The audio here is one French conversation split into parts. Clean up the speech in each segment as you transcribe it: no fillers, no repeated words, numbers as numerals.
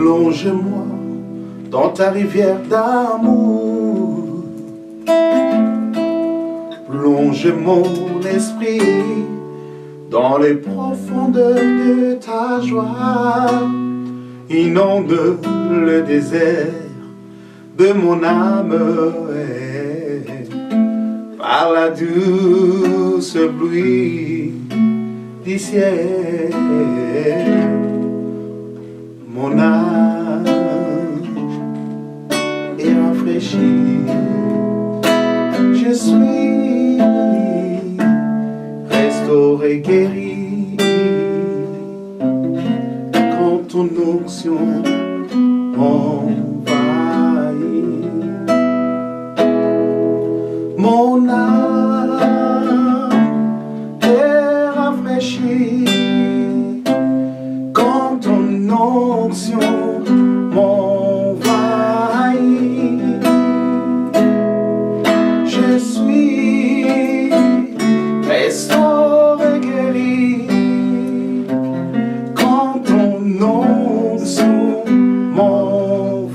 Plonge-moi dans ta rivière d'amour. Plonge mon esprit dans les profondeurs de ta joie. Inonde le désert de mon âme par la douce pluie du ciel. Mon âme est rafraîchie. Je suis restauré, guéri quand ton onction m'envahit. Mon âme est rafraîchie quand ton onction m'envahit. Je suis restauré, guéri quand ton onction m'envahit.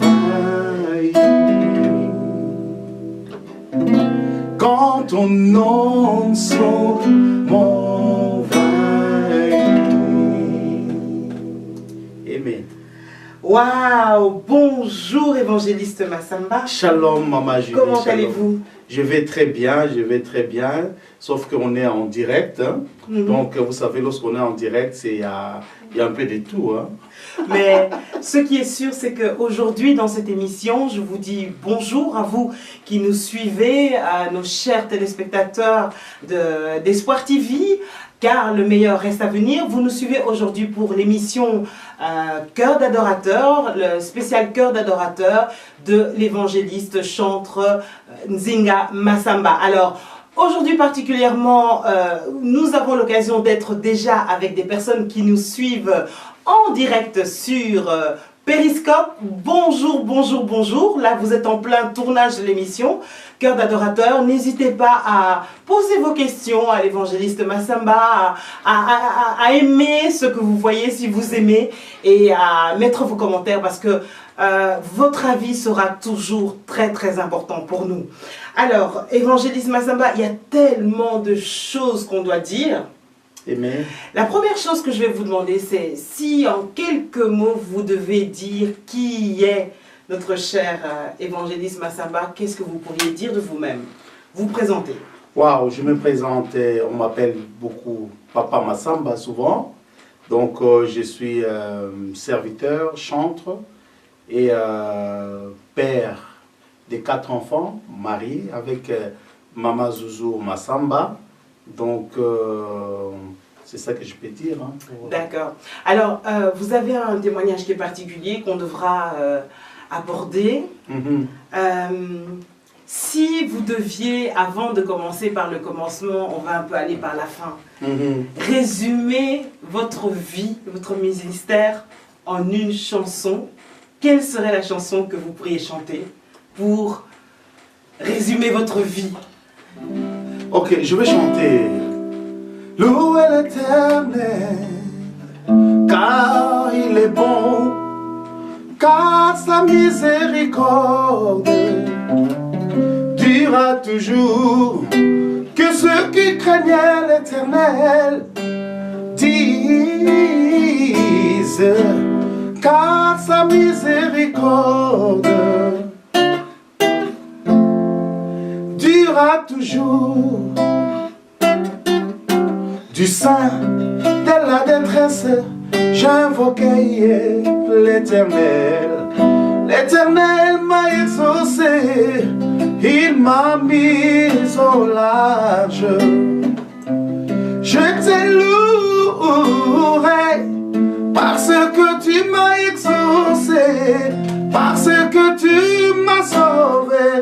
Quand ton onction m'envahit. Amen. Waouh! Bonjour évangéliste Massamba. Shalom Maman Julie. Comment allez-vous? Je vais très bien, sauf qu'on est en direct. Hein. Donc, vous savez, lorsqu'on est en direct, il y a un peu de tout. Hein. Mais ce qui est sûr, c'est qu'aujourd'hui, dans cette émission, je vous dis bonjour à vous qui nous suivez, à nos chers téléspectateurs d'Espoir TV, car le meilleur reste à venir. Vous nous suivez aujourd'hui pour l'émission Cœur d'adorateur, le spécial Cœur d'adorateur de l'évangéliste chantre Nzinga Massamba. Alors, aujourd'hui particulièrement, nous avons l'occasion d'être déjà avec des personnes qui nous suivent en direct sur Périscope. Bonjour, bonjour, bonjour. Là, vous êtes en plein tournage de l'émission Cœur d'adorateur. N'hésitez pas à poser vos questions à l'évangéliste Massamba, à aimer ce que vous voyez si vous aimez et à mettre vos commentaires parce que votre avis sera toujours très très important pour nous. Alors, évangéliste Massamba, il y a tellement de choses qu'on doit dire. Amen. La première chose que je vais vous demander, c'est si en quelques mots vous devez dire qui est notre cher évangéliste Massamba, qu'est-ce que vous pourriez dire de vous-même? Vous présenter. Waouh, je me présente, on m'appelle beaucoup Papa Massamba souvent. Donc je suis serviteur, chantre et père de 4 enfants, marié avec Mama Zouzou Massamba. Donc, c'est ça que je peux dire. Hein, D'accord. Alors, vous avez un témoignage qui est particulier qu'on devra aborder. Si vous deviez, avant de commencer par le commencement, on va un peu aller par la fin, résumer votre vie, votre ministère en une chanson, quelle serait la chanson que vous pourriez chanter pour résumer votre vie? Ok, je vais chanter. Louez l'Éternel, car il est bon, car sa miséricorde durera toujours. Que ceux qui craignaient l'Éternel disent, car sa miséricorde durera toujours. Du sein de la détresse, j'invoquais l'Éternel. L'Éternel m'a exaucé, il m'a mis au large. Je te louerai parce que tu m'as exaucé, parce que tu m'as sauvé.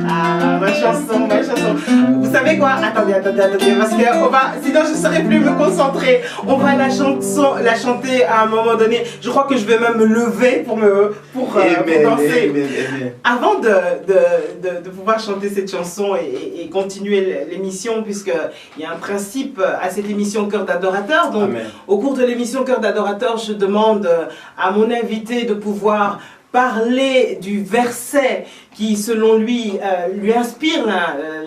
Ah, ma chanson, ma chanson. Vous savez quoi? Attendez, parce que sinon je ne saurais plus me concentrer. On va la chanter à un moment donné. Je crois que je vais même me lever pour danser. Avant de pouvoir chanter cette chanson et continuer l'émission, puisqu'il y a un principe à cette émission Cœur d'adorateur. Donc, Amen. Au cours de l'émission Cœur d'adorateur, je demande à mon invité de pouvoir parler du verset qui, selon lui, lui inspire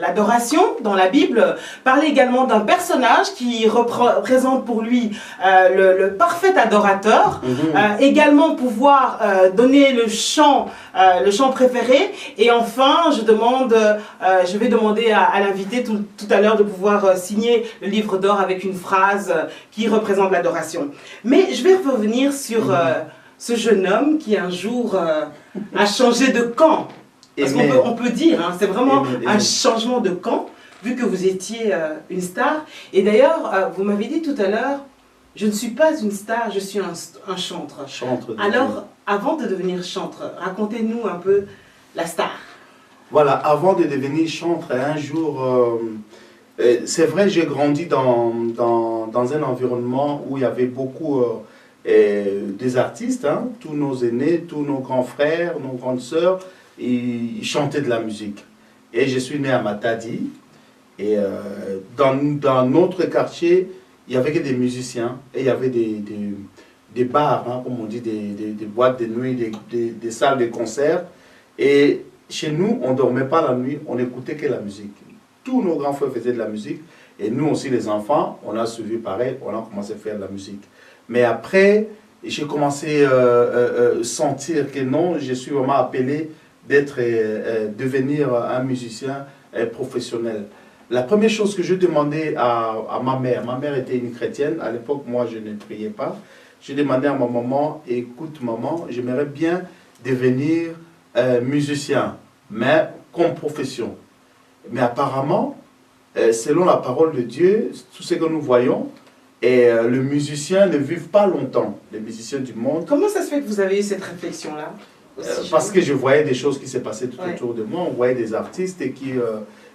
l'adoration dans la Bible. Parler également d'un personnage qui représente pour lui le parfait adorateur. Également pouvoir donner le chant préféré. Et enfin, je vais demander à l'invité tout à l'heure de pouvoir signer le livre d'or avec une phrase qui représente l'adoration. Mais je vais revenir sur ce jeune homme qui un jour a changé de camp. Parce qu'on peut dire, hein, c'est vraiment un changement de camp, vu que vous étiez une star. Et d'ailleurs, vous m'avez dit tout à l'heure, je ne suis pas une star, je suis un chantre. Alors, avant de devenir chantre, racontez-nous un peu la star. Voilà, avant de devenir chantre, un jour, c'est vrai, j'ai grandi dans un environnement où il y avait beaucoup des artistes, hein, tous nos aînés, tous nos grands frères, nos grandes sœurs, ils chantaient de la musique. Et je suis né à Matadi, et dans notre quartier, il n'y avait que des musiciens, et il y avait des bars, hein, comme on dit, des boîtes de nuit, des salles de concert. Et chez nous, on ne dormait pas la nuit, on n'écoutait que la musique. Tous nos grands frères faisaient de la musique, et nous aussi les enfants, on a suivi pareil, on a commencé à faire de la musique. Mais après, j'ai commencé à sentir que non, je suis vraiment appelé devenir un musicien professionnel. La première chose que je demandais à ma mère était une chrétienne, à l'époque moi je ne priais pas, j'ai demandé à ma maman, écoute maman, j'aimerais bien devenir musicien, mais comme profession. Mais apparemment, selon la parole de Dieu, tout ce que nous voyons, et les musiciens ne vivent pas longtemps, les musiciens du monde. Comment ça se fait que vous avez eu cette réflexion-là? Parce que je voyais des choses qui se passaient tout autour de moi. On voyait des artistes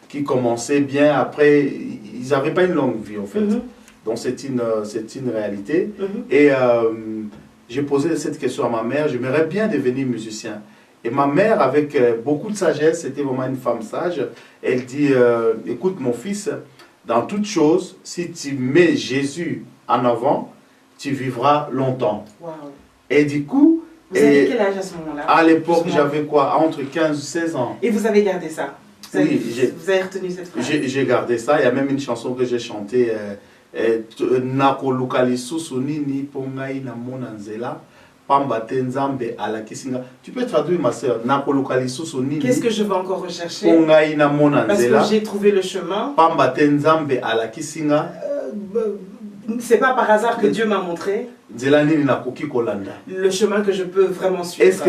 qui commençaient bien, après, ils n'avaient pas une longue vie en fait. Donc c'est une réalité. Et j'ai posé cette question à ma mère, j'aimerais bien devenir musicien. Et ma mère, avec beaucoup de sagesse, c'était vraiment une femme sage, elle dit, écoute mon fils, dans toute chose, si tu mets Jésus en avant, tu vivras longtemps. Wow. Et du coup... Vous avez quel âge à ce moment-là? À l'époque, j'avais quoi? Entre 15 et 16 ans. Et vous avez gardé ça? Vous avez retenu cette phrase? J'ai gardé ça. Il y a même une chanson que j'ai chantée. Nako lukali susunini pongai na monanzela. Tu peux traduire ma soeur? Qu'est-ce que je vais encore rechercher? Parce que j'ai trouvé le chemin. C'est pas par hasard que Dieu m'a montré le chemin que je peux vraiment suivre. Est-ce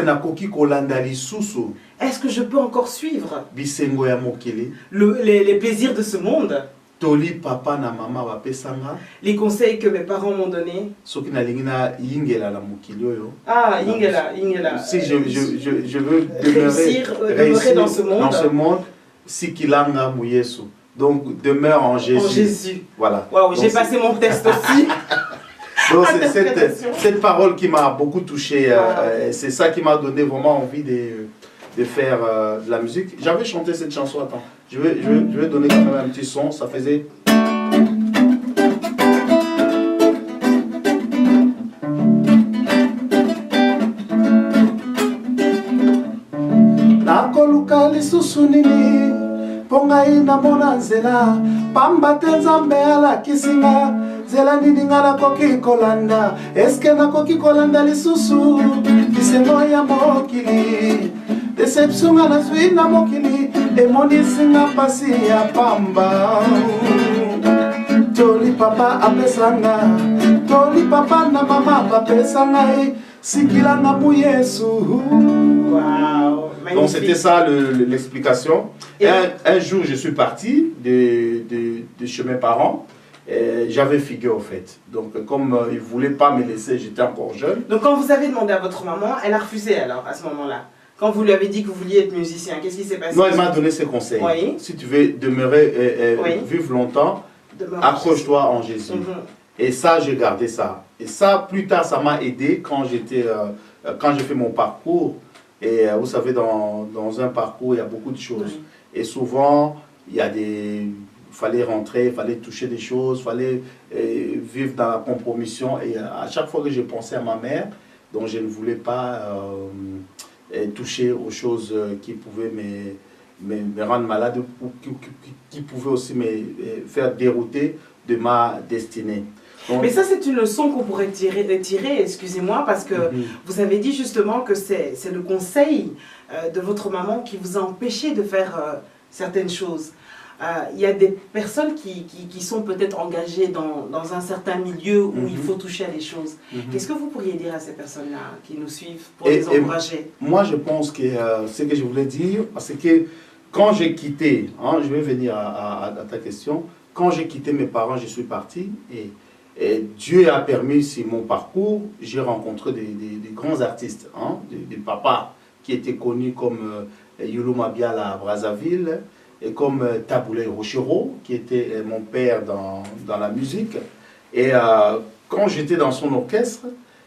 que je peux encore suivre les plaisirs de ce monde? Les conseils que mes parents m'ont donnés. Ah, yingela. Si je veux demeurer dans ce monde. Donc demeure en Jésus. En Jésus. Voilà. Waouh, j'ai passé mon test aussi. Donc c'est cette parole qui m'a beaucoup touché. C'est ça qui m'a donné vraiment envie de faire de la musique. J'avais chanté cette chanson, attends. Je vais donner quand même un petit son, ça faisait... Nakoluka lisusu nini pongai na mona nzela pamba te nzambe alakisinga nzela nini nga nakoki kolanda eske nakoki kolanda lisusu bisengo ya mokili deception nga nazwi na mokili emonisinga pasi ya pamba toli papa apesanga toli papa na mama bapesanga sikilanga mu Yesu. Wow. Donc c'était ça l'explication. Un jour je suis parti de chez mes parents. J'avais figué au fait. Donc comme ils ne voulaient pas me laisser, j'étais encore jeune. Donc quand vous avez demandé à votre maman, elle a refusé alors à ce moment-là? Quand vous lui avez dit que vous vouliez être musicien, qu'est-ce qui s'est passé? Non, il m'a donné ses conseils. Oui. Si tu veux demeurer, Oui. vivre longtemps, Demeure accroche-toi en Jésus. Mhm. Et ça, j'ai gardé ça. Et ça, plus tard, ça m'a aidé quand quand j'ai fait mon parcours. Et vous savez, dans un parcours, il y a beaucoup de choses. Oui. Et souvent, il y a il fallait rentrer, il fallait toucher des choses, il fallait vivre dans la compromission. Et à chaque fois que j'ai pensé à ma mère, dont je ne voulais pas toucher aux choses qui pouvaient me rendre malade, ou qui pouvaient aussi me faire dérouter de ma destinée. Donc, mais ça, c'est une leçon qu'on pourrait tirer, excusez-moi, parce que vous avez dit justement que c'est le conseil de votre maman qui vous a empêché de faire certaines choses. Il y a des personnes qui sont peut-être engagées dans un certain milieu où il faut toucher à des choses. Qu'est-ce que vous pourriez dire à ces personnes-là qui nous suivent pour les encourager? Moi, je pense que ce que je voulais dire, parce que quand j'ai quitté, hein, je vais venir à ta question, quand j'ai quitté mes parents, je suis parti et Dieu a permis, sur mon parcours, j'ai rencontré des grands artistes, hein, des papas qui étaient connus comme Yulu Mabiala à Brazzaville, et comme Taboulé Rochero, qui était mon père dans la musique. Et quand j'étais dans son orchestre,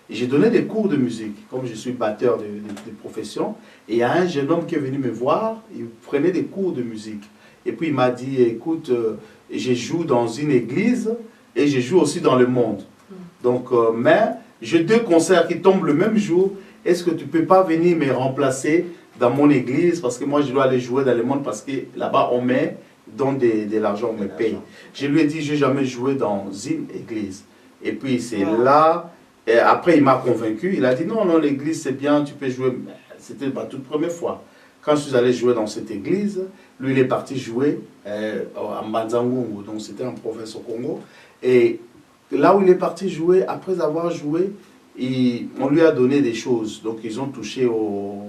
j'ai donné des cours de musique, comme je suis batteur de profession. Et il y a un jeune homme qui est venu me voir, il prenait des cours de musique. Et puis il m'a dit, écoute, je joue dans une église et je joue aussi dans le monde. Donc, mais j'ai 2 concerts qui tombent le même jour. Est-ce que tu ne peux pas venir me remplacer dans mon église, parce que moi je dois aller jouer dans le monde, parce que là-bas on met, donne de l'argent, on me paye. Je lui ai dit, je n'ai jamais joué dans une église. Et puis c'est là, et après il m'a convaincu, il a dit, non, non, l'église c'est bien, tu peux jouer. C'était ma toute première fois. Quand je suis allé jouer dans cette église, lui il est parti jouer à Mbanzangungu, donc c'était en province au Congo. Et là où il est parti jouer, après avoir joué, on lui a donné des choses, donc ils ont touché au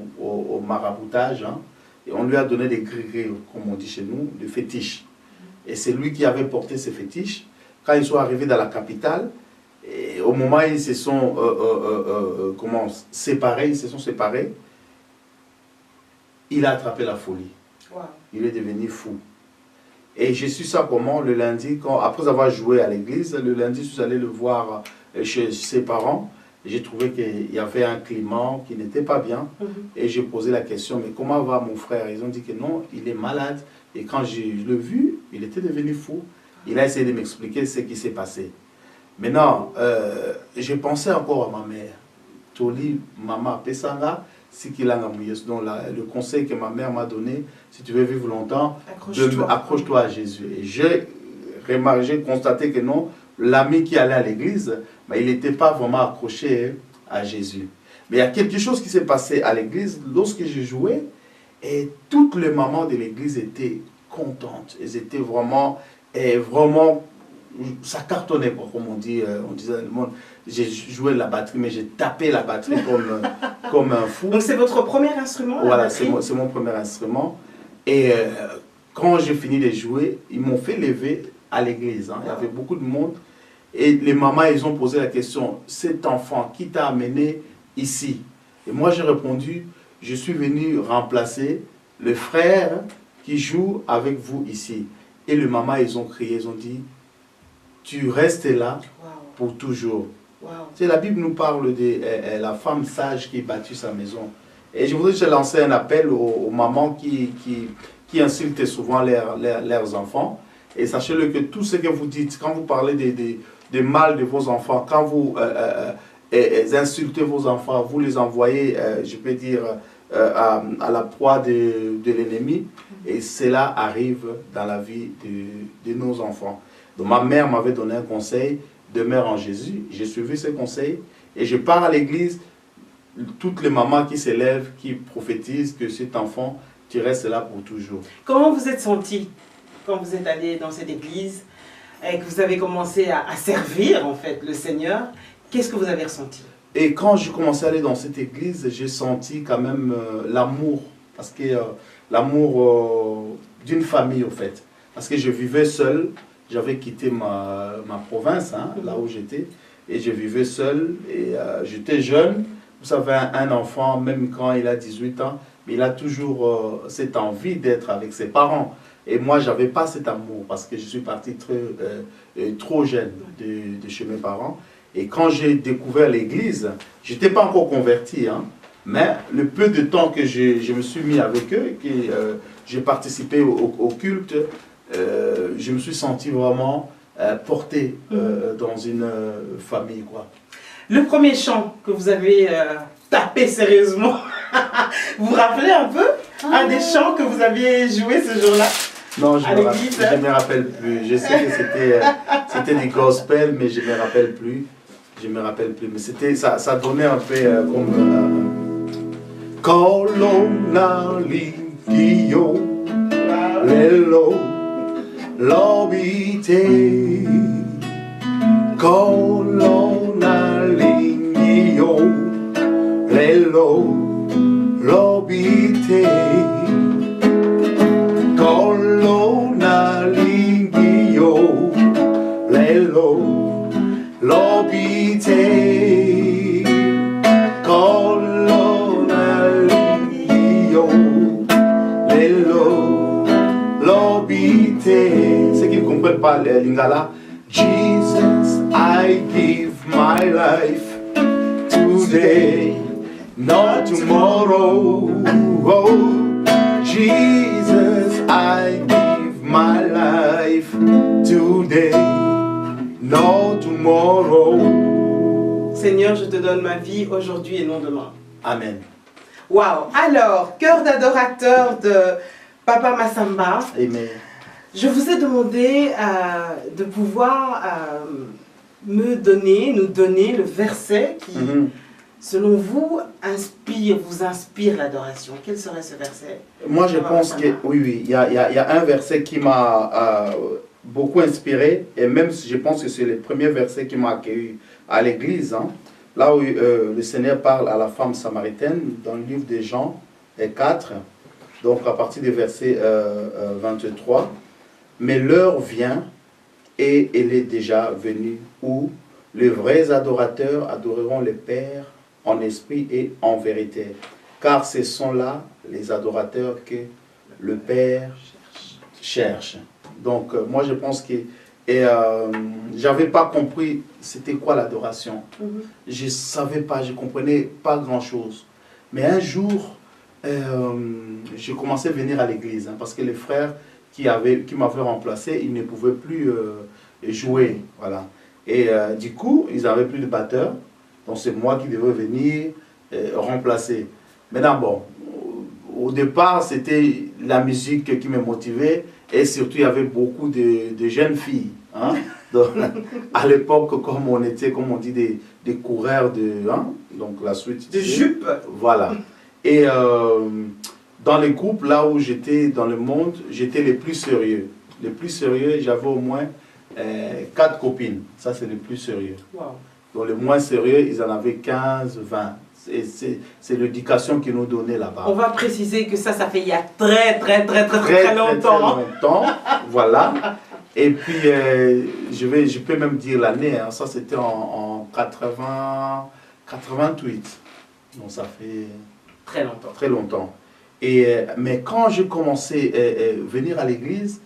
maraboutage, hein, et on lui a donné des gris-gris, comme on dit chez nous, des fétiches. Et c'est lui qui avait porté ces fétiches. Quand ils sont arrivés dans la capitale, et au moment où ils se sont séparés, il a attrapé la folie. Wow. Il est devenu fou. Et j'ai su ça comment le lundi, après avoir joué à l'église, le lundi, je suis allé le voir chez ses parents. J'ai trouvé qu'il y avait un climat qui n'était pas bien. Et j'ai posé la question, mais comment va mon frère? Ils ont dit que non, il est malade. Et quand je l'ai vu, il était devenu fou. Il a essayé de m'expliquer ce qui s'est passé. Maintenant, j'ai pensé encore à ma mère. Toli, maman, Pesanga, Sikilanga Mouyes. Donc le conseil que ma mère m'a donné, si tu veux vivre longtemps, accroche-toi à Jésus. Et j'ai constaté que non, l'ami qui allait à l'église, mais il n'était pas vraiment accroché à Jésus. Mais il y a quelque chose qui s'est passé à l'église lorsque j'ai joué, et toutes les mamans de l'église étaient contentes. Elles étaient vraiment, ça cartonnait, comme on disait dans le monde. J'ai joué la batterie, mais j'ai tapé la batterie comme un fou. Donc c'est votre premier instrument? Voilà, c'est mon premier instrument. Et quand j'ai fini de jouer, ils m'ont fait lever à l'église. Hein. Il y avait beaucoup de monde. Et les mamans, ils ont posé la question, cet enfant, qui t'a amené ici? Et moi, j'ai répondu, je suis venu remplacer le frère qui joue avec vous ici. Et les mamans, ils ont crié, ils ont dit, tu restes là pour toujours. Wow. La Bible nous parle de la femme sage qui bâtit sa maison. Et je voudrais juste lancer un appel aux mamans qui insultent souvent leurs enfants. Et sachez-le que tout ce que vous dites, quand vous parlez des mal de vos enfants, quand vous insultez vos enfants, vous les envoyez, je peux dire, à la proie de l'ennemi, et cela arrive dans la vie de nos enfants. Donc ma mère m'avait donné un conseil, demeure en Jésus. J'ai suivi ce conseil et je pars à l'église. Toutes les mamans qui s'élèvent, qui prophétisent que cet enfant, tu restes là pour toujours. Comment vous êtes senti quand vous êtes allé dans cette église et que vous avez commencé à servir en fait le Seigneur? Qu'est-ce que vous avez ressenti? Et quand j'ai commencé à aller dans cette église, j'ai senti quand même l'amour. Parce que l'amour d'une famille en fait. Parce que je vivais seul. J'avais quitté ma province, hein, là où j'étais. Et je vivais seul. Et j'étais jeune. vous savez, un enfant, même quand il a 18 ans, il a toujours cette envie d'être avec ses parents. Et moi, je n'avais pas cet amour parce que je suis parti trop jeune de chez mes parents. Et quand j'ai découvert l'église, je n'étais pas encore converti, hein, mais le peu de temps que je me suis mis avec eux, que j'ai participé au culte, je me suis senti vraiment porté dans une famille, quoi. Le premier chant que vous avez tapé sérieusement, vous vous rappelez un peu un des chants que vous aviez joué ce jour-là? Non, je ne me rappelle plus. Je sais que c'était du gospel, mais je ne me rappelle plus. Je me rappelle plus. Mais ça donnait un peu comme... Colonna Ligio, Lelo, Lobite. Colonna Ligio, Lelo, Lobite. Colonna Ligio, Lelo, Lobite. Colonna Ligio, Lelo, Lobite. Ceux qui ne comprennent pas le lingala, Jesus, I give my life today, not tomorrow. Oh, Jesus, I give my life today, not tomorrow. Seigneur, je te donne ma vie aujourd'hui et non demain. Amen. Waouh! Alors, cœur d'adorateur de Papa Massamba. Amen. Je vous ai demandé de pouvoir nous donner le verset qui, selon vous, vous inspire l'adoration. Quel serait ce verset? Moi, je pense que, oui, il y a un verset qui m'a beaucoup inspiré, et même si je pense que c'est le premier verset qui m'a accueilli à l'église, hein, là où le Seigneur parle à la femme samaritaine, dans le livre de Jean 4, donc à partir du verset 23. Mais l'heure vient, et elle est déjà venue, où les vrais adorateurs adoreront le Père en esprit et en vérité. Car ce sont là les adorateurs que le Père cherche. Donc moi je pense que j'avais pas compris c'était quoi l'adoration. Je savais pas, je comprenais pas grand chose. Mais un jour, j'ai commencé à venir à l'église, hein, parce que les frères qui m'avaient remplacé, ils ne pouvaient plus jouer, voilà. Et du coup, ils n'avaient plus de batteur, donc c'est moi qui devais venir remplacer. Maintenant, bon, au départ, c'était la musique qui me motivait, et surtout, il y avait beaucoup de jeunes filles, hein. Donc, à l'époque, comme on dit, des coureurs donc la suite. De jupes. Voilà. Et dans les groupes, là où j'étais dans le monde, j'étais le plus sérieux. Le plus sérieux, j'avais au moins 4 copines. Ça, c'est le plus sérieux. Wow. Donc, le moins sérieux, ils en avaient 15, 20. C'est l'éducation qu'ils nous donnait là-bas. On va préciser que ça fait il y a très longtemps. Voilà. Et puis, je peux même dire l'année. Hein, ça, c'était en 88. Donc, ça fait très longtemps. Très longtemps. Mais quand je commençais à venir à l'église,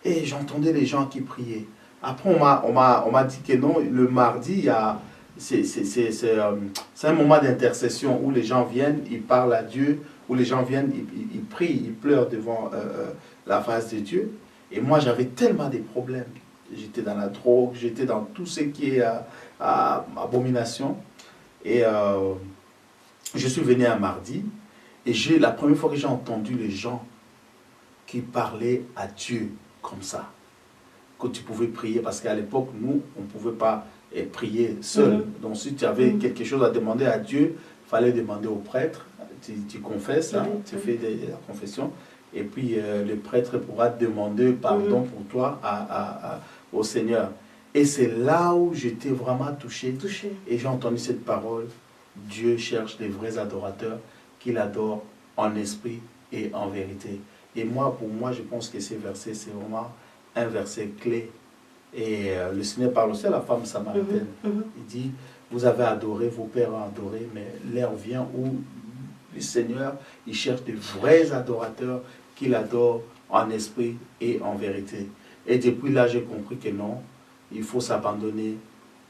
et j'entendais les gens qui priaient. Après, on m'a dit que non, le mardi, c'est un moment d'intercession où les gens viennent, ils parlent à Dieu, où les gens viennent, ils prient, ils pleurent devant la face de Dieu. Et moi, j'avais tellement de problèmes. J'étais dans la drogue, j'étais dans tout ce qui est abomination. Et je suis venu un mardi, et la première fois que j'ai entendu les gens qui parlaient à Dieu comme ça, que tu pouvais prier, parce qu'à l'époque, nous, on ne pouvait pas prier seul. Donc si tu avais quelque chose à demander à Dieu, il fallait demander au prêtre, tu confesses, hein, tu fais la confession, et puis le prêtre pourra te demander pardon pour toi au Seigneur. Et c'est là où j'étais vraiment touché. Et j'ai entendu cette parole: Dieu cherche des vrais adorateurs qu'il adore en esprit et en vérité. Et moi, pour moi, je pense que ces versets, c'est vraiment un verset clé. Et le Seigneur parle aussi à la femme samaritaine. Il dit, vous avez adoré, vos pères ont adoré, mais l'heure vient où le Seigneur, il cherche de vrais adorateurs qui l'adorent en esprit et en vérité. Et depuis là, j'ai compris que non, il faut s'abandonner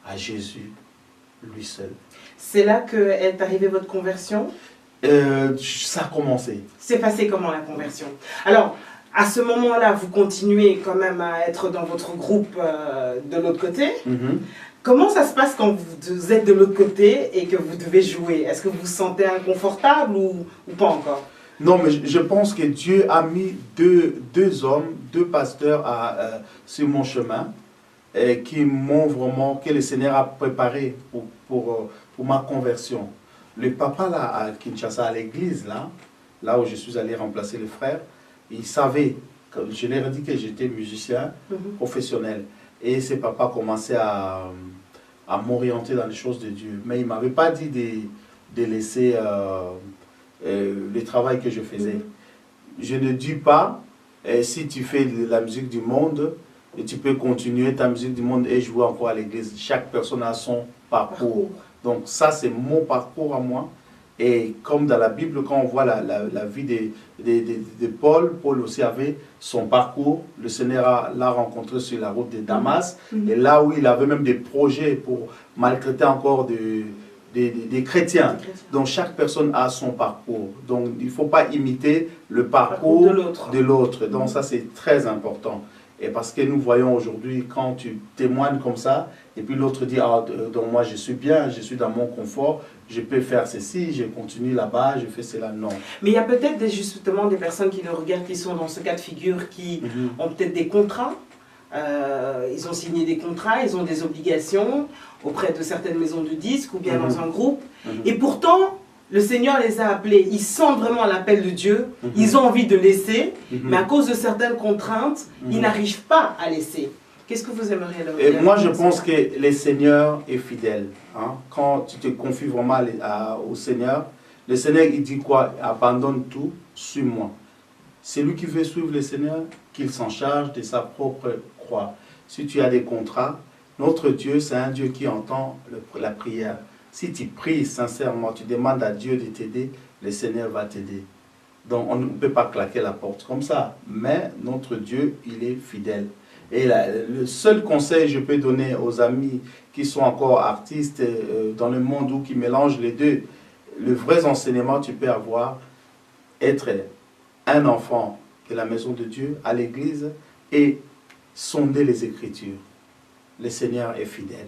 à Jésus, lui seul. C'est là qu'est arrivée votre conversion? Ça a commencé. C'est passé comment la conversion? Alors, à ce moment-là, vous continuez quand même à être dans votre groupe de l'autre côté. Comment ça se passe quand vous êtes de l'autre côté et que vous devez jouer? Est-ce que vous vous sentez inconfortable ou pas encore? Non, mais je pense que Dieu a mis deux hommes, deux pasteurs sur mon chemin qui m'ont vraiment, que le Seigneur a préparé pour ma conversion. Le papa là, à Kinshasa, à l'église, là où je suis allé remplacer le frère, il savait, je leur ai dit que j'étais musicien professionnel. Et ce papa commençait à m'orienter dans les choses de Dieu. Mais il ne m'avait pas dit de laisser le travail que je faisais. Je ne dis pas, si tu fais de la musique du monde, et tu peux continuer ta musique du monde et jouer encore à l'église. Chaque personne a son parcours. Donc ça, c'est mon parcours à moi. Et comme dans la Bible, quand on voit la vie de Paul, Paul aussi avait son parcours. Le Seigneur l'a rencontré sur la route de Damas. Et là où il avait même des projets pour maltraiter encore des chrétiens. Donc chaque personne a son parcours. Donc il ne faut pas imiter le parcours de l'autre. Donc ça, c'est très important. Et parce que nous voyons aujourd'hui, quand tu témoignes comme ça, et puis l'autre dit, ah, donc moi je suis bien, je suis dans mon confort, je peux faire ceci, je continue là-bas, je fais cela, non. Mais il y a peut-être justement des personnes qui nous regardent, qui sont dans ce cas de figure, qui ont peut-être des contrats, ils ont signé des contrats, ils ont des obligations auprès de certaines maisons de disques ou bien dans un groupe, et pourtant, le Seigneur les a appelés, ils sentent vraiment l'appel de Dieu, ils ont envie de laisser, mais à cause de certaines contraintes, ils n'arrivent pas à laisser. Qu'est-ce que vous aimeriez leur dire? Et moi, je pense que le Seigneur est fidèle. Hein? Quand tu te confies vraiment au Seigneur, le Seigneur, il dit quoi? Abandonne tout, suis-moi. C'est lui qui veut suivre le Seigneur, qu'il s'en charge de sa propre croix. Si tu as des contrats, notre Dieu, c'est un Dieu qui entend la prière. Si tu pries sincèrement, tu demandes à Dieu de t'aider, le Seigneur va t'aider. Donc on ne peut pas claquer la porte comme ça. Mais notre Dieu, il est fidèle. Et le seul conseil que je peux donner aux amis qui sont encore artistes dans le monde ou qui mélangent les deux, le vrai enseignement que tu peux avoir, être un enfant de la maison de Dieu, à l'église, et sonder les Écritures. Le Seigneur est fidèle.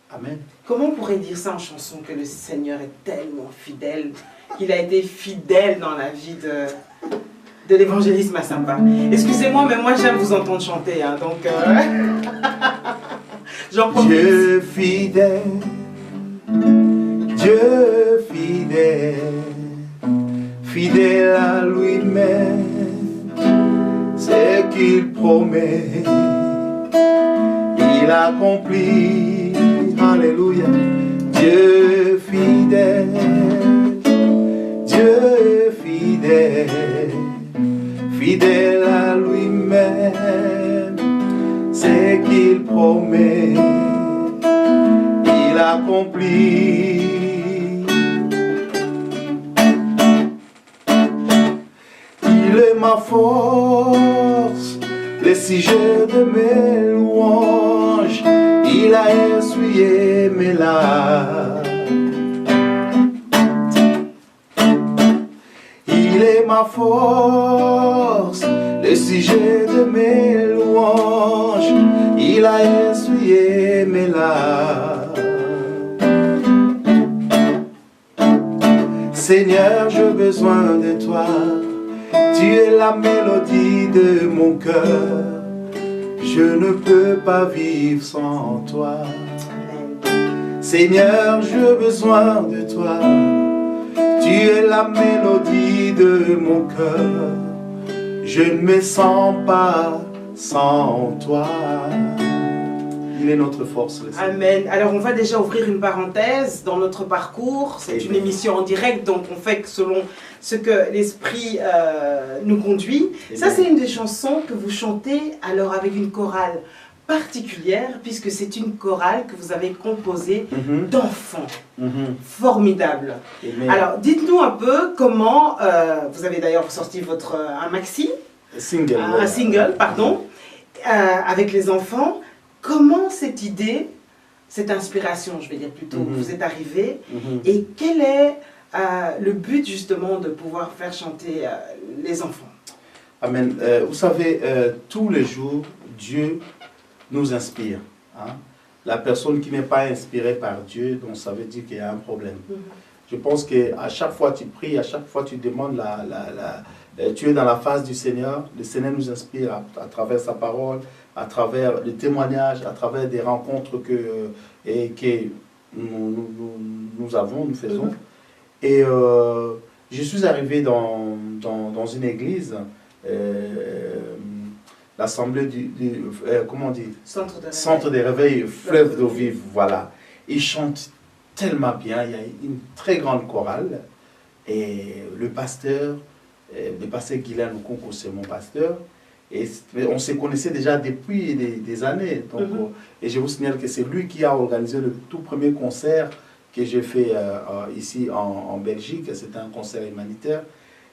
Amen. Comment on pourrait dire ça en chanson, que le Seigneur est tellement fidèle, qu'il a été fidèle dans la vie de l'évangéliste Massamba? Excusez-moi, mais moi j'aime vous entendre chanter, hein, donc j'en profite. Dieu fidèle, Dieu fidèle, fidèle à lui-même, c'est qu'il promet, il accomplit. Alléluia. Dieu fidèle, Dieu fidèle, fidèle à lui-même, c'est qu'il promet, il accomplit. Il est ma force, le sujet de mes louanges. Il a essuyé mes larmes. Il est ma force, le sujet de mes louanges. Il a essuyé mes larmes. Seigneur, j'ai besoin de toi. Tu es la mélodie de mon cœur. Je ne peux pas vivre sans toi. Seigneur, j'ai besoin de toi. Tu es la mélodie de mon cœur. Je ne me sens pas sans toi. Il est notre force. Amen. Alors on va déjà ouvrir une parenthèse dans notre parcours. C'est une émission en direct, donc on fait selon ce que l'Esprit nous conduit. Ça, c'est une des chansons que vous chantez alors avec une chorale. particulière puisque c'est une chorale que vous avez composée Mhm. d'enfants. Mhm. Formidable. Amen. Alors, dites-nous un peu comment, vous avez d'ailleurs sorti un maxi, Single. un ouais. single, pardon, avec les enfants. Comment cette idée, cette inspiration, je vais dire plutôt, Mhm. vous est arrivée Mhm. et quel est le but justement de pouvoir faire chanter les enfants? Amen. Vous savez, tous les jours, Dieu nous inspire. Hein. La personne qui n'est pas inspirée par Dieu, donc ça veut dire qu'il y a un problème. Mhm. Je pense qu'à chaque fois tu pries, à chaque fois tu demandes, tu es dans la face du Seigneur, le Seigneur nous inspire à travers sa parole, à travers les témoignages, à travers des rencontres que nous avons, nous faisons. Mhm. Et je suis arrivé dans une église, l'assemblée comment on dit? Centre de réveil, fleuve d'eau vive, voilà. Ils chantent tellement bien, il y a une très grande chorale. Et le pasteur Guylaine Okonko, c'est mon pasteur. Et on se connaissait déjà depuis des années. Donc, et je vous signale que c'est lui qui a organisé le tout premier concert que j'ai fait ici en Belgique. C'était un concert humanitaire.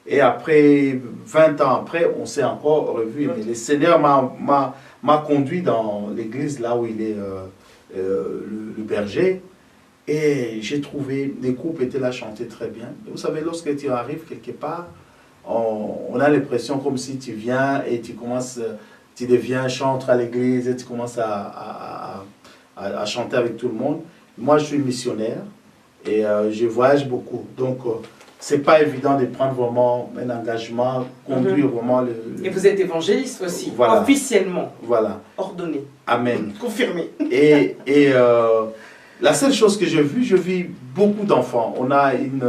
Et après, 20 ans après, on s'est encore revu. Mais le Seigneur m'a conduit dans l'église là où il est le berger. Et j'ai trouvé, les groupes étaient là, chantaient très bien. Vous savez, lorsque tu arrives quelque part, on a l'impression comme si tu viens et tu deviens chanteur à l'église et tu commences à chanter avec tout le monde. Moi, je suis missionnaire et je voyage beaucoup. Donc, c'est pas évident de prendre vraiment un engagement, conduire vraiment le... Et vous êtes évangéliste aussi, voilà. Officiellement. Voilà. Ordonné. Amen. Confirmé. Et la seule chose que j'ai vue, je vis beaucoup d'enfants. On a une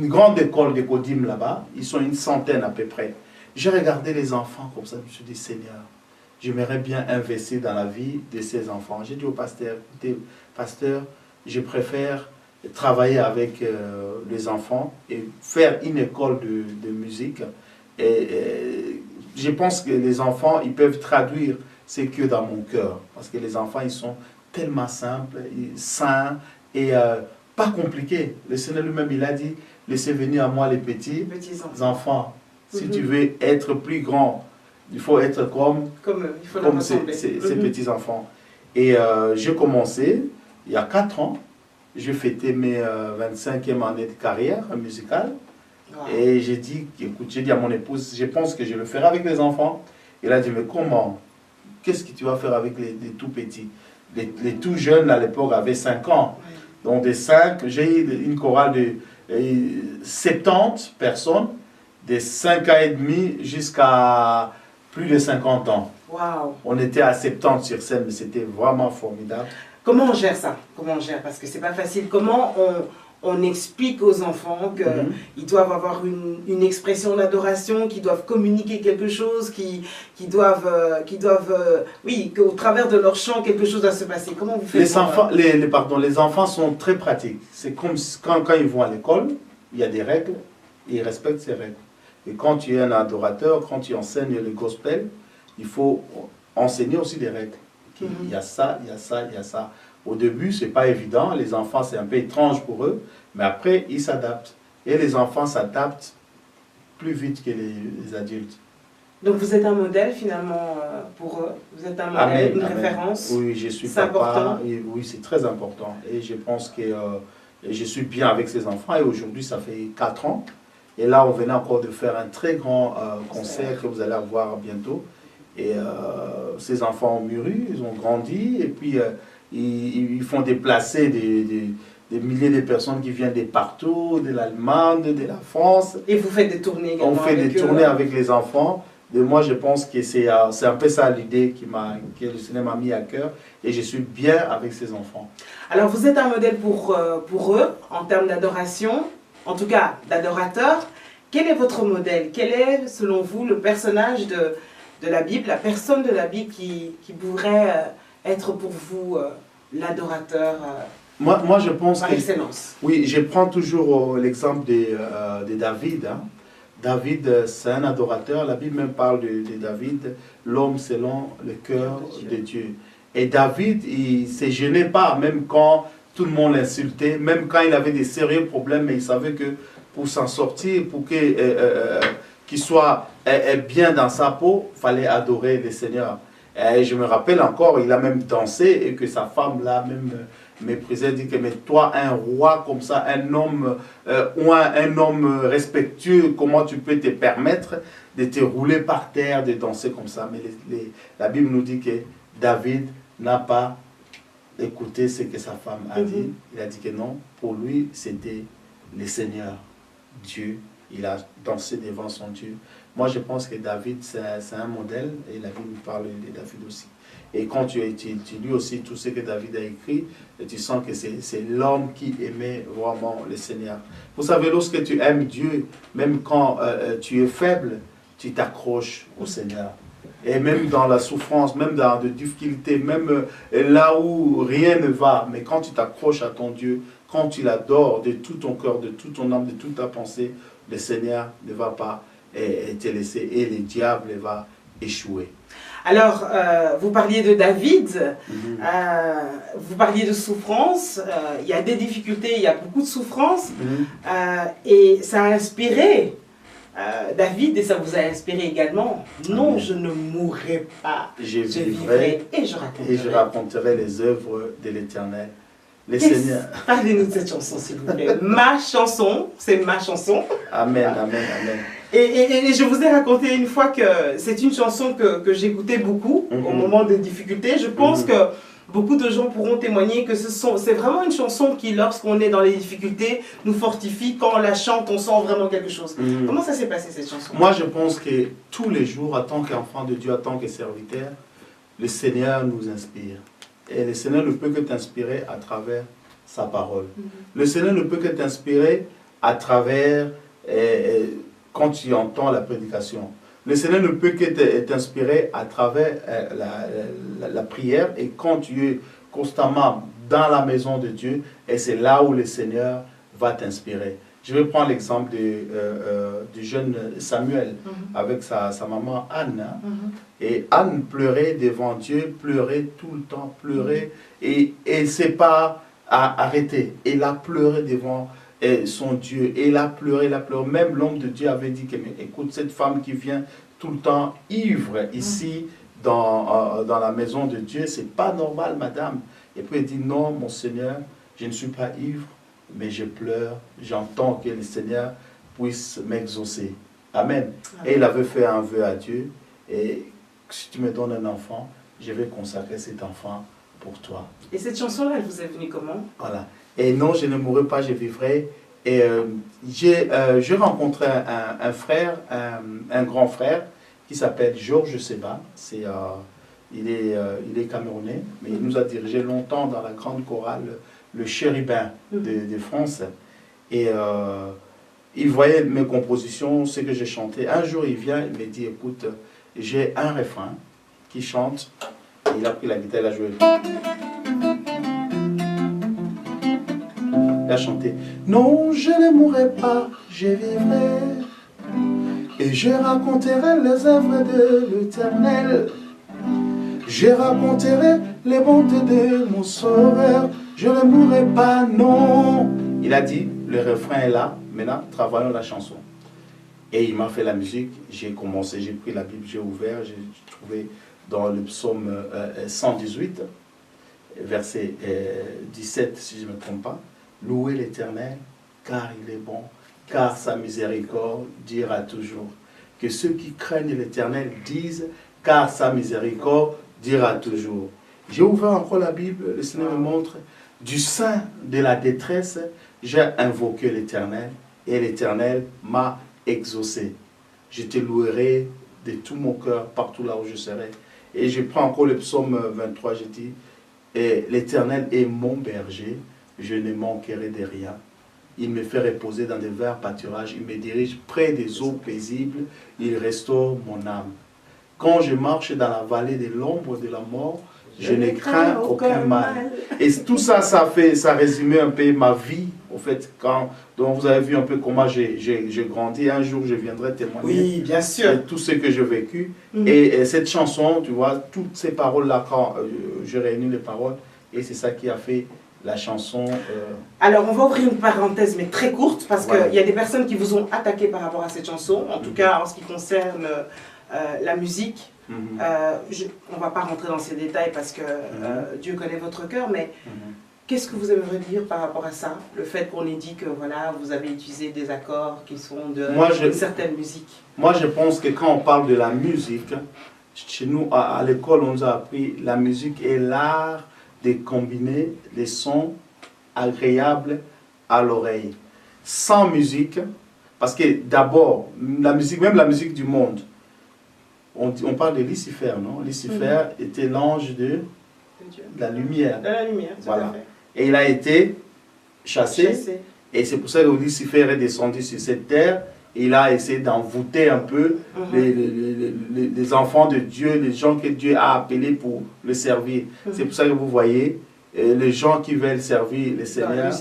grande école de Kodim là-bas. Ils sont une centaine à peu près. J'ai regardé les enfants comme ça. Je me suis dit, Seigneur, j'aimerais bien investir dans la vie de ces enfants. J'ai dit au pasteur, écoutez, pasteur, je préfère travailler avec les enfants et faire une école de musique. Et je pense que les enfants, ils peuvent traduire ce que dans mon cœur. Parce que les enfants, ils sont tellement simples, sains et pas compliqués. Le Seigneur lui-même, il a dit, laissez venir à moi les petits enfants. Si tu veux être plus grand, il faut être comme ces petits enfants. Et j'ai commencé, il y a 4 ans, j'ai fêté mes 25e années de carrière musicale. Wow. Et j'ai dit, écoute, j'ai dit à mon épouse, je pense que je le ferai avec les enfants. Elle a dit, mais comment? Qu'est-ce que tu vas faire avec les tout petits? Les tout jeunes à l'époque avaient 5 ans. Oui. Donc des 5, j'ai eu une chorale de 70 personnes, de 5 ans et demi jusqu'à plus de 50 ans. Wow. On était à 70 sur scène, mais c'était vraiment formidable. Comment on gère ça? Comment on gère? Parce que c'est pas facile. Comment on explique aux enfants qu'ils doivent avoir une expression d'adoration, qu'ils doivent communiquer quelque chose, qu'ils doivent, oui, qu'au travers de leur chant, quelque chose doit se passer. Comment vous faites? Les enfants sont très pratiques. C'est comme quand ils vont à l'école, il y a des règles, et ils respectent ces règles. Et quand tu es un adorateur, quand tu enseignes le gospel, il faut enseigner aussi des règles. Il y a ça, il y a ça, il y a ça. Au début, ce n'est pas évident. Les enfants, c'est un peu étrange pour eux. Mais après, ils s'adaptent. Et les enfants s'adaptent plus vite que les adultes. Donc vous êtes un modèle finalement pour eux. Vous êtes un modèle, une référence. Oui, je suis papa. C'est important. Et oui, c'est très important. Et je pense que je suis bien avec ces enfants. Et aujourd'hui, ça fait 4 ans. Et là, on venait encore de faire un très grand concert que vous allez avoir bientôt. Et ces enfants ont mûri, ils ont grandi. Et puis, ils font déplacer des milliers de personnes qui viennent de partout, de l'Allemagne, de la France. Et vous faites des tournées également? On fait des tournées avec les enfants. Et moi, je pense que c'est un peu ça l'idée que le Seigneur m'a mis à cœur. Et je suis bien avec ces enfants. Alors, vous êtes un modèle pour eux, en termes d'adoration, en tout cas d'adorateur. Quel est votre modèle? Quel est, selon vous, le personnage de la Bible, la personne de la Bible qui pourrait être pour vous l'adorateur moi, je pense par excellence? Oui, je prends toujours l'exemple de David. Hein. David, c'est un adorateur. La Bible même parle de David, l'homme selon le cœur de Dieu. Et David, il ne se gênait pas, même quand tout le monde l'insultait, même quand il avait des sérieux problèmes, mais il savait que pour s'en sortir, pour qu'il soit bien dans sa peau, il fallait adorer le Seigneur. Et je me rappelle encore, il a même dansé et que sa femme l'a même méprisé, dit que mais toi, un roi comme ça, un homme ou un homme respectueux, comment tu peux te permettre de te rouler par terre, de danser comme ça? Mais la Bible nous dit que David n'a pas écouté ce que sa femme a dit. Il a dit que non, pour lui, c'était le Seigneur, Dieu. Il a dansé devant son Dieu. Moi, je pense que David, c'est un modèle, et la Bible parle de David aussi. Et quand tu lis aussi tout ce que David a écrit, tu sens que c'est l'homme qui aimait vraiment le Seigneur. Vous savez, lorsque tu aimes Dieu, même quand tu es faible, tu t'accroches au Seigneur. Et même dans la souffrance, même dans des difficultés, même là où rien ne va, mais quand tu t'accroches à ton Dieu, quand tu l'adores de tout ton cœur, de toute ton âme, de toute ta pensée, le Seigneur ne va pas te laisser et le diable va échouer. Alors, vous parliez de David, vous parliez de souffrance, il y a des difficultés, il y a beaucoup de souffrance, et ça a inspiré David, et ça vous a inspiré également. Non, je ne mourrai pas, je vivrai et je raconterai les œuvres de l'Éternel. Parlez-nous de cette chanson, s'il vous plaît. Ma chanson, c'est ma chanson. Amen, amen, amen. Et je vous ai raconté une fois que c'est une chanson que j'écoutais beaucoup au moment des difficultés. Je pense que beaucoup de gens pourront témoigner que c'est vraiment une chanson qui, lorsqu'on est dans les difficultés, nous fortifie. Quand on la chante, on sent vraiment quelque chose. Comment ça s'est passé, cette chanson? Moi, je pense que tous les jours, en tant qu'enfant de Dieu, en tant que serviteur, le Seigneur nous inspire. Et le Seigneur ne peut que t'inspirer à travers sa parole. Le Seigneur ne peut que t'inspirer à travers, quand tu entends la prédication. Le Seigneur ne peut que t'inspirer à travers la prière. Et quand tu es constamment dans la maison de Dieu, et c'est là où le Seigneur va t'inspirer. Je vais prendre l'exemple du jeune Samuel avec sa maman Anne. Et Anne pleurait devant Dieu, pleurait tout le temps, pleurait. Et elle ne s'est pas arrêtée. Elle a pleuré devant son Dieu. Elle a pleuré, elle a pleuré. Même l'homme de Dieu avait dit que, mais écoute, cette femme qui vient tout le temps ivre ici dans la maison de Dieu, c'est pas normal, madame. Et puis elle dit, non, mon Seigneur, je ne suis pas ivre, mais je pleure, j'entends que le Seigneur puisse m'exaucer. Amen. Et il avait fait un vœu à Dieu, et si tu me donnes un enfant, je vais consacrer cet enfant pour toi. Et cette chanson-là, elle vous est venue comment? Voilà. Et non, je ne mourrai pas, je vivrai. Et j'ai rencontré un frère, un grand frère, qui s'appelle Georges Seba. Il est camerounais, mais il nous a dirigé longtemps dans la grande chorale le Chérubin de France. Et il voyait mes compositions, ce que j'ai chanté. Un jour, il vient, il me dit, écoute, j'ai un refrain qui chante. Et il a pris la guitare, il a joué. Il a chanté. Non, je ne mourrai pas, je vivrai. Et je raconterai les œuvres de l'Éternel. Je raconterai les bontés de mon Sauveur. Je ne mourrai pas, non. Il a dit, le refrain est là, maintenant travaillons la chanson. Et il m'a fait la musique, j'ai commencé, j'ai pris la Bible, j'ai ouvert, j'ai trouvé dans le psaume 118, verset 17, si je ne me trompe pas. Louez l'Éternel, car il est bon, car sa miséricorde dira toujours. Que ceux qui craignent l'Éternel disent, car sa miséricorde dira toujours. J'ai ouvert encore la Bible, le Seigneur me montre, du sein de la détresse, j'ai invoqué l'Éternel, et l'Éternel m'a exaucé. Je te louerai de tout mon cœur, partout là où je serai. Et je prends encore le psaume 23, je dis, l'Éternel est mon berger, je ne manquerai de rien. Il me fait reposer dans des verts pâturages, il me dirige près des eaux paisibles, il restaure mon âme. Quand je marche dans la vallée de l'ombre de la mort, je ne crains aucun mal. Et tout ça, ça résumait un peu ma vie, au fait, donc vous avez vu un peu comment j'ai grandi. Un jour, je viendrai témoigner oui, bien sûr. de tout ce que j'ai vécu. Et cette chanson, tu vois, toutes ces paroles-là, quand je réunis les paroles, et c'est ça qui a fait la chanson. Alors, on va ouvrir une parenthèse, mais très courte, parce Voilà. qu'il y a des personnes qui vous ont attaqué par rapport à cette chanson, en tout cas en ce qui concerne la musique. On ne va pas rentrer dans ces détails parce que Dieu connaît votre cœur, mais qu'est-ce que vous aimeriez dire par rapport à ça? Le fait qu'on ait dit que voilà, vous avez utilisé des accords qui sont de certaines musiques. Moi, je pense que quand on parle de la musique, chez nous, à l'école, on nous a appris la musique est l'art de combiner les sons agréables à l'oreille. Sans musique, parce que d'abord, la musique, même la musique du monde, on parle de Lucifer, non? Lucifer était l'ange de la lumière. De la lumière, tout voilà. à fait. Et il a été chassé. Et c'est pour ça que Lucifer est descendu sur cette terre. Il a essayé d'envoûter un peu les enfants de Dieu, les gens que Dieu a appelés pour le servir. C'est pour ça que vous voyez les gens qui veulent servir le Seigneur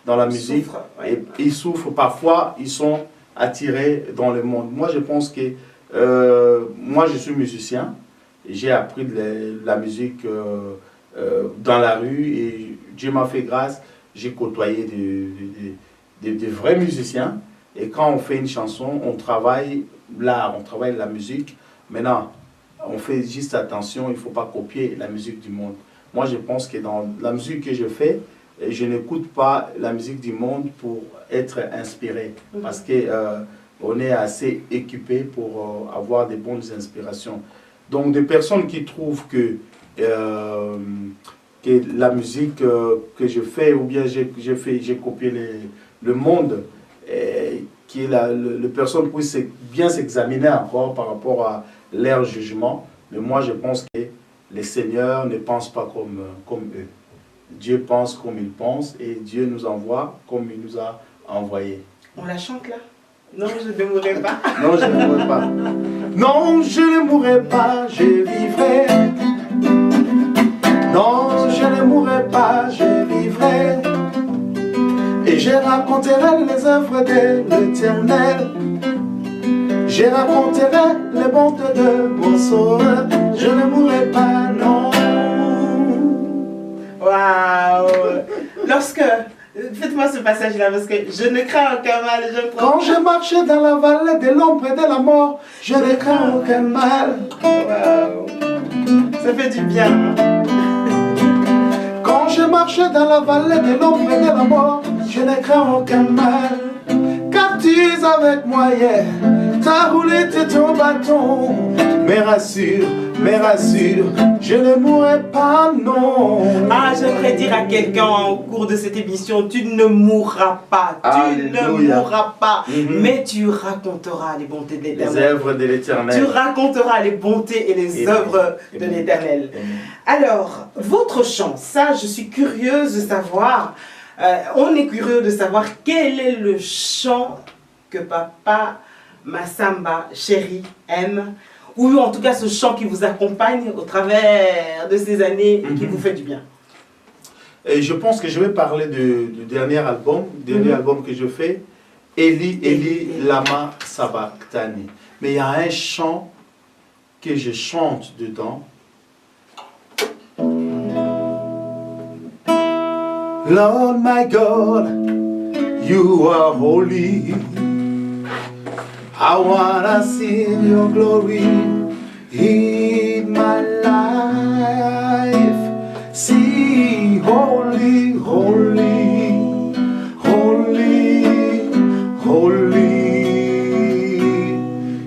dans la musique. Et ils souffrent parfois, ils sont attirés dans le monde. Moi, je pense que moi, je suis musicien. J'ai appris de la musique dans la rue et Dieu m'a fait grâce. J'ai côtoyé de vrais musiciens. Et quand on fait une chanson, on travaille l'art, on travaille la musique. Maintenant, on fait juste attention, il ne faut pas copier la musique du monde. Moi, je pense que dans la musique que je fais, je n'écoute pas la musique du monde pour être inspiré. Parce qu'on est assez équipé pour avoir des bonnes inspirations. Donc, des personnes qui trouvent que la musique que je fais, ou bien j'ai copié le monde, qui est les personnes puissent bien s'examiner encore par rapport à leur jugement. Mais moi, je pense que les seigneurs ne pensent pas comme eux. Dieu pense comme il pense et Dieu nous envoie comme il nous a envoyés. On la chante là? Non, je ne mourrai pas. Non, je ne mourrai pas. Non, je ne mourrai pas, je vivrai. Non, je ne mourrai pas, je vivrai. Et je raconterai les œuvres de l'Éternel. Je raconterai les bontés de mon sauveur. Je ne mourrai pas, non. Waouh! Lorsque... Faites-moi ce passage-là parce que je ne crains aucun mal. Quand je marchais dans la vallée de l'ombre et de la mort, je ne crains aucun mal. Waouh! Ça fait du bien. Quand je marchais dans la vallée de l'ombre et de la mort, je ne crains aucun mal. Car tu es avec moi, yeah. Ta roulette et ton bâton me rassure, je ne mourrai pas, non. Ah, j'aimerais dire à quelqu'un au cours de cette émission, tu ne mourras pas, Alléluia. Tu ne mourras pas, mais tu raconteras les bontés de l'Éternel. Les œuvres de l'Éternel. Tu raconteras les bontés et les œuvres de l'Éternel. Alors, votre chant, ça, je suis curieuse de savoir, on est curieux de savoir quel est le chant que Papa Massamba Chéri aime, ou en tout cas ce chant qui vous accompagne au travers de ces années et qui vous fait du bien. Et je pense que je vais parler du dernier album que je fais, Eli, Eli, Lama Sabachthani. Mais il y a un chant que je chante dedans. Lord my God, you are holy. I wanna see your glory in my life. See, holy, holy, holy, holy.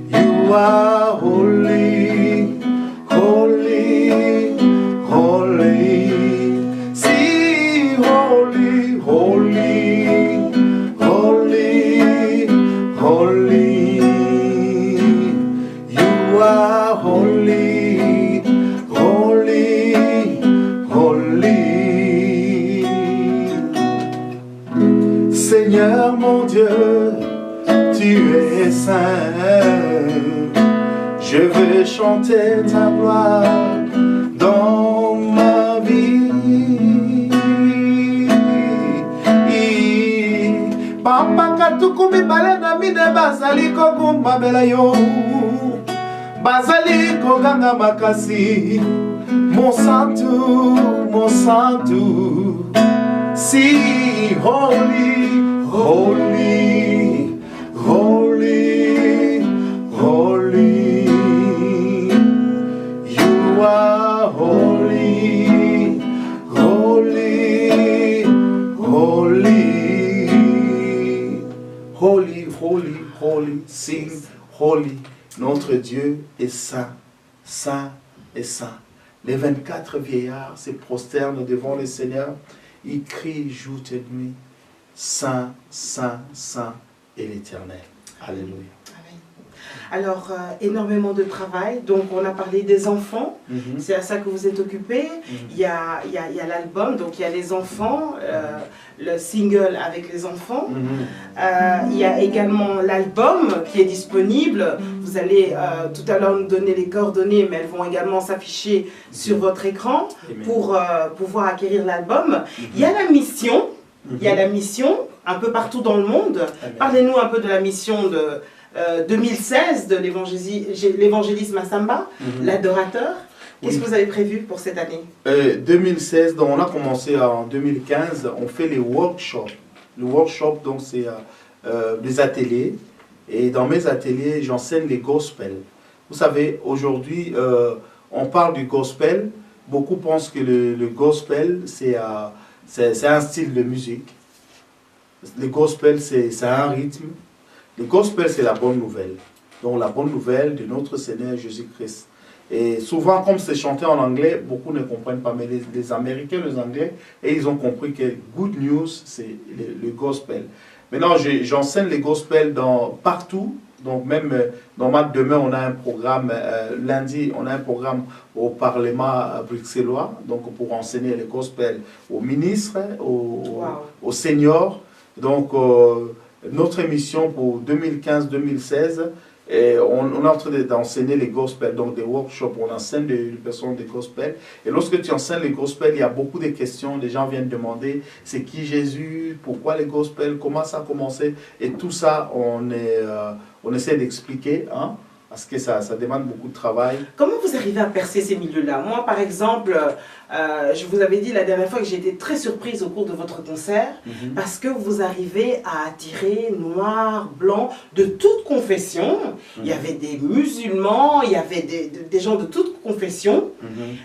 You are holy, holy, holy. See, holy, holy, holy, holy. Holy, holy, holy. Seigneur mon Dieu, tu es saint. Je veux chanter ta gloire dans ma bato kumi bale na mine bazali kokumbabela yo bazali koganga makasi Monsanto si holy holy holy holy you are holy holy holy holy holy holy sing holy. Notre Dieu est saint, saint et saint. Les 24 vieillards se prosternent devant le Seigneur. Ils crient jour et nuit, saint, saint, saint est l'Éternel. Alléluia. Alors, énormément de travail. Donc, on a parlé des enfants. C'est à ça que vous êtes occupés. Il y a l'album, donc il y a les enfants, le single avec les enfants. Il y a également l'album qui est disponible. Vous allez tout à l'heure nous donner les coordonnées, mais elles vont également s'afficher sur votre écran pour pouvoir acquérir l'album. Il y a la mission. Il y a la mission un peu partout dans le monde. Parlez-nous un peu de la mission de 2016 de l'évangéliste Massamba, l'adorateur. Qu'est-ce que vous avez prévu pour cette année? 2016, donc on a commencé en 2015, on fait les workshops. Le workshop, donc c'est des ateliers. Et dans mes ateliers, j'enseigne les gospels. Vous savez, aujourd'hui, on parle du gospel. Beaucoup pensent que le gospel, c'est un style de musique. Le gospel, c'est un rythme. Le gospel, c'est la bonne nouvelle. Donc la bonne nouvelle de notre Seigneur Jésus-Christ. Et souvent, comme c'est chanté en anglais, beaucoup ne comprennent pas. Mais les Américains, les Anglais, et ils ont compris que good news, c'est le gospel. Maintenant, j'enseigne les gospels partout. Donc même, normalement, demain, on a un programme, lundi, on a un programme au Parlement bruxellois, donc pour enseigner les gospels aux ministres, aux seniors. Donc, notre émission pour 2015-2016, on est en train d'enseigner les gospels, donc des workshops, on enseigne les personnes des gospels. Et lorsque tu enseignes les gospels, il y a beaucoup de questions. Les gens viennent demander, c'est qui Jésus, pourquoi les gospels, comment ça a commencé. Et tout ça, on essaie d'expliquer, hein, parce que ça demande beaucoup de travail. Comment vous arrivez à percer ces milieux-là? Moi, par exemple, je vous avais dit la dernière fois que j'ai été très surprise au cours de votre concert, parce que vous arrivez à attirer noirs, blancs, de toute confession. Il y avait des musulmans, il y avait des gens de toute confession,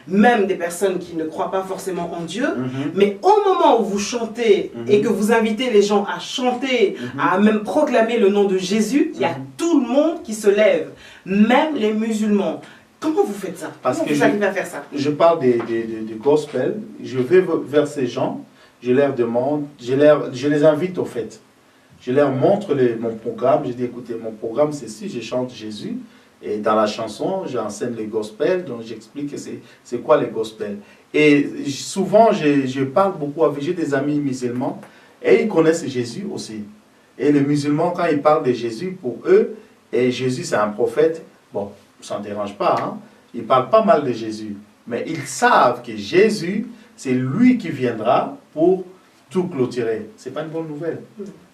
même des personnes qui ne croient pas forcément en Dieu. Mais au moment où vous chantez et que vous invitez les gens à chanter, à même proclamer le nom de Jésus, il y a tout le monde qui se lève. Même les musulmans. Comment vous faites ça? Comment vous arrivez à faire ça? Je parle des gospel, je vais vers ces gens, je leur demande, je les invite au fait. Je leur montre mon programme, je dis écoutez, mon programme c'est si, je chante Jésus, et dans la chanson, j'enseigne les gospels, donc j'explique que c'est quoi les gospels. Et souvent, je parle beaucoup avec, j'ai des amis musulmans, et ils connaissent Jésus aussi. Et les musulmans, quand ils parlent de Jésus, pour eux, et Jésus c'est un prophète, bon, ça ne dérange pas, hein? Ils parlent pas mal de Jésus, mais ils savent que Jésus, c'est lui qui viendra pour tout clôturer. Ce n'est pas une bonne nouvelle.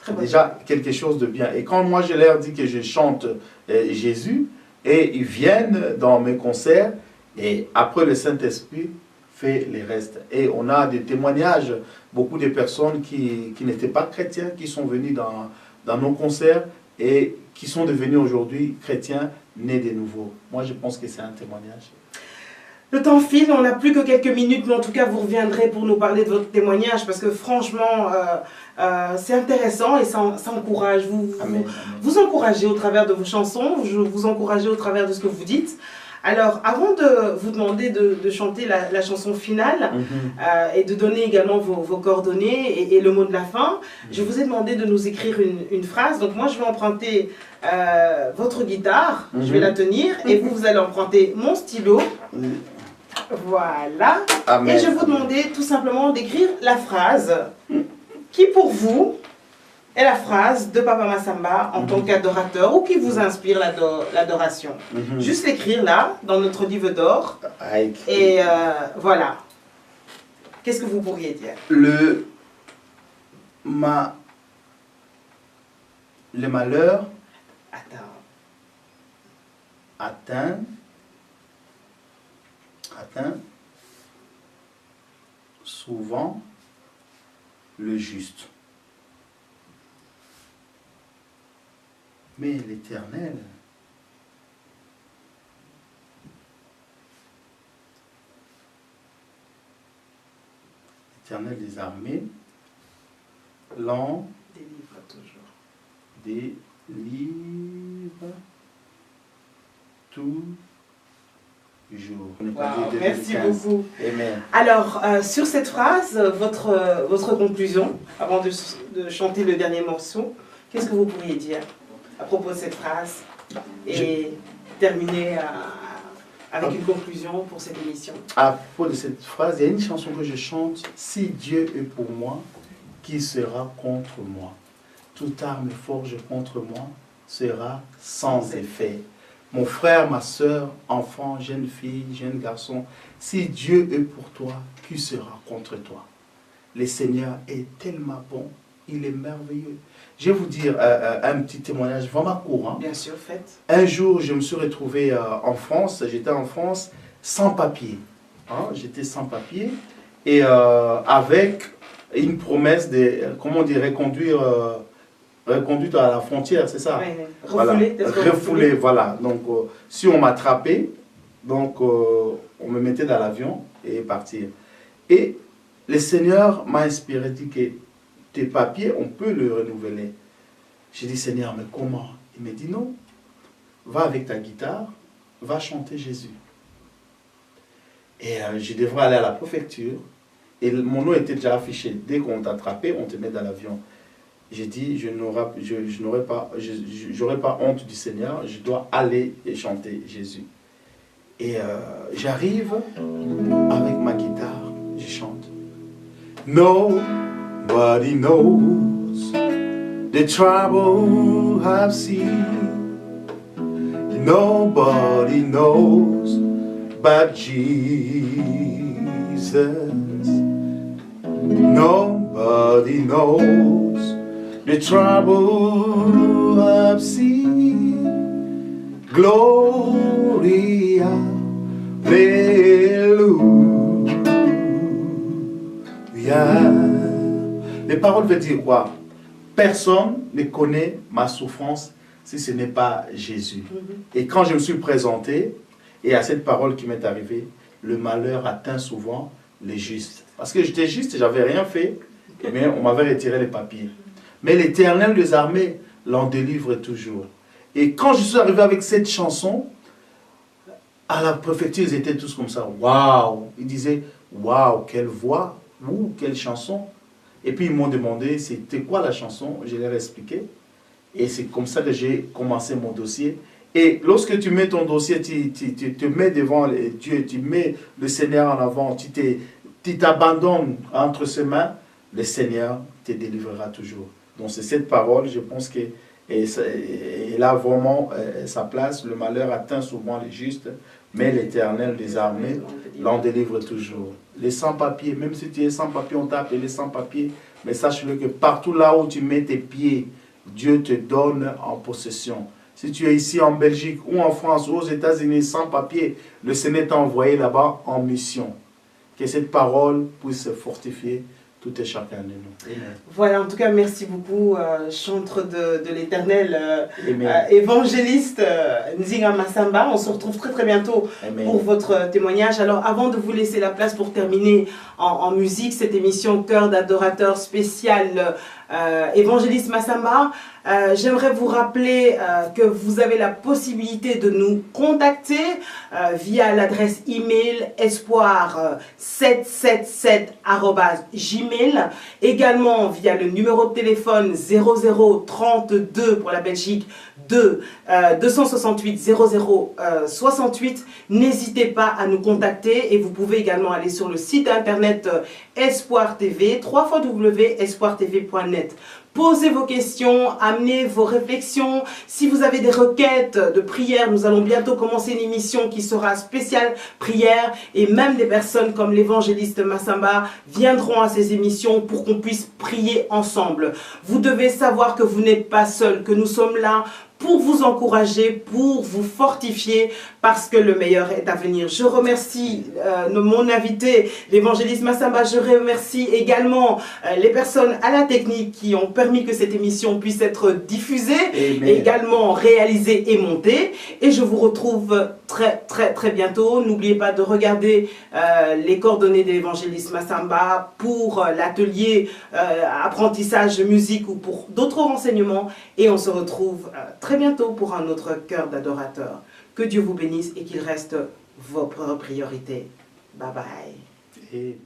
C'est déjà quelque chose de bien. Et quand moi je leur dis que je chante Jésus, et ils viennent dans mes concerts, et après le Saint-Esprit fait les restes. Et on a des témoignages, beaucoup de personnes qui n'étaient pas chrétiens, qui sont venus dans nos concerts, et qui sont devenus aujourd'hui chrétiens, nés de nouveau. Moi, je pense que c'est un témoignage. Le temps file, on n'a plus que quelques minutes, mais en tout cas, vous reviendrez pour nous parler de votre témoignage, parce que franchement, c'est intéressant et ça encourage. Vous encouragez au travers de vos chansons, vous encouragez au travers de ce que vous dites. Alors, avant de vous demander de chanter la chanson finale et de donner également vos coordonnées et le mot de la fin, je vous ai demandé de nous écrire une phrase. Donc moi, je vais emprunter votre guitare, je vais la tenir, et vous allez emprunter mon stylo. Voilà. Amen. Et je vais vous demander tout simplement d'écrire la phrase qui, pour vous, est la phrase de Papa Massamba en tant qu'adorateur ou qui vous inspire l'adoration. Juste l'écrire là, dans notre livre d'or. Et voilà. Qu'est-ce que vous pourriez dire? le malheur Attends. atteint souvent le juste. Mais l'Éternel des armées l'en Délivre toujours. délivre toujours. Wow, merci beaucoup. Amen. Alors, sur cette phrase, votre conclusion, avant de chanter le dernier morceau, qu'est-ce que vous pourriez dire à propos de cette phrase et terminer avec une conclusion pour cette émission? À propos de cette phrase, il y a une chanson que je chante. Si Dieu est pour moi, qui sera contre moi? Toute arme forgée contre moi sera sans effet. Mon frère, ma soeur, enfant, jeune fille, jeune garçon, si Dieu est pour toi, qui sera contre toi? Le Seigneur est tellement bon, il est merveilleux. Je vais vous dire un petit témoignage vraiment court. Bien sûr, faites. Un jour, je me suis retrouvé en France, j'étais en France sans papier. J'étais sans papier et avec une promesse de, comment on dirait, reconduite à la frontière, c'est ça? Oui, Voilà. Refoulé, voilà. Donc, si on m'attrapait, donc on me mettait dans l'avion et partir. Et le Seigneur m'a inspiré, dit que tes papiers, on peut le renouveler. J'ai dit, Seigneur, mais comment? Il me dit, non, va avec ta guitare, va chanter Jésus. Et je devrais aller à la préfecture. Et mon nom était déjà affiché. Dès qu'on t'attrapait, on te met dans l'avion. J'ai dit, je n'aurais pas honte du Seigneur, je dois aller et chanter Jésus. Et j'arrive avec ma guitare, je chante. Nobody knows the trouble I've seen. Nobody knows but Jesus. Nobody knows the trouble I've seen. Gloria, Alléluia. Les paroles veulent dire quoi? Personne ne connaît ma souffrance si ce n'est pas Jésus. Et quand je me suis présenté, et à cette parole qui m'est arrivée, le malheur atteint souvent les justes. Parce que j'étais juste, j'avais rien fait, mais on m'avait retiré les papiers. Mais l'Éternel des armées l'en délivre toujours. Et quand je suis arrivé avec cette chanson, à la préfecture, ils étaient tous comme ça. Waouh! Ils disaient, waouh, quelle voix, ou quelle chanson. Et puis ils m'ont demandé, c'était quoi la chanson? Je leur ai expliqué. Et c'est comme ça que j'ai commencé mon dossier. Et lorsque tu mets ton dossier, tu te mets devant Dieu, tu mets le Seigneur en avant, tu t'abandonnes entre ses mains, le Seigneur te délivrera toujours. Donc c'est cette parole, je pense que elle a vraiment sa place. Le malheur atteint souvent les justes, mais l'Éternel des armées l'en délivre toujours. Les sans-papiers, même si tu es sans-papiers, on t'a appelé sans-papiers, mais sache-le que partout là où tu mets tes pieds, Dieu te donne en possession. Si tu es ici en Belgique ou en France ou aux États-Unis sans papier, le Seigneur t'a envoyé là-bas en mission. Que cette parole puisse fortifier tout et chacun de nous. Amen. Voilà, en tout cas, merci beaucoup, chantre de l'Éternel, évangéliste Nzinga Massamba. On se retrouve très très bientôt pour votre témoignage. Alors, avant de vous laisser la place pour terminer en musique cette émission Cœur d'adorateur spécial évangéliste Massamba, j'aimerais vous rappeler que vous avez la possibilité de nous contacter via l'adresse email espoir777@gmail, également via le numéro de téléphone 0032 pour la Belgique 268 0068. N'hésitez pas à nous contacter et vous pouvez également aller sur le site internet Espoir TV, www.espoirtv.net. Posez vos questions, amenez vos réflexions. Si vous avez des requêtes de prière, nous allons bientôt commencer une émission qui sera spéciale prière. Et même des personnes comme l'évangéliste Massamba viendront à ces émissions pour qu'on puisse prier ensemble. Vous devez savoir que vous n'êtes pas seul, que nous sommes là pour vous encourager, pour vous fortifier, parce que le meilleur est à venir. Je remercie mon invité, l'évangéliste Massamba. Je remercie également les personnes à la technique qui ont permis que cette émission puisse être diffusée, Amen. et également réalisée et montée. Et je vous retrouve très bientôt. N'oubliez pas de regarder les coordonnées de l'évangéliste Massamba pour l'atelier apprentissage de musique ou pour d'autres renseignements. Et on se retrouve très bientôt pour un autre cœur d'adorateur. Que Dieu vous bénisse et qu'il reste votre priorité. Bye bye. Et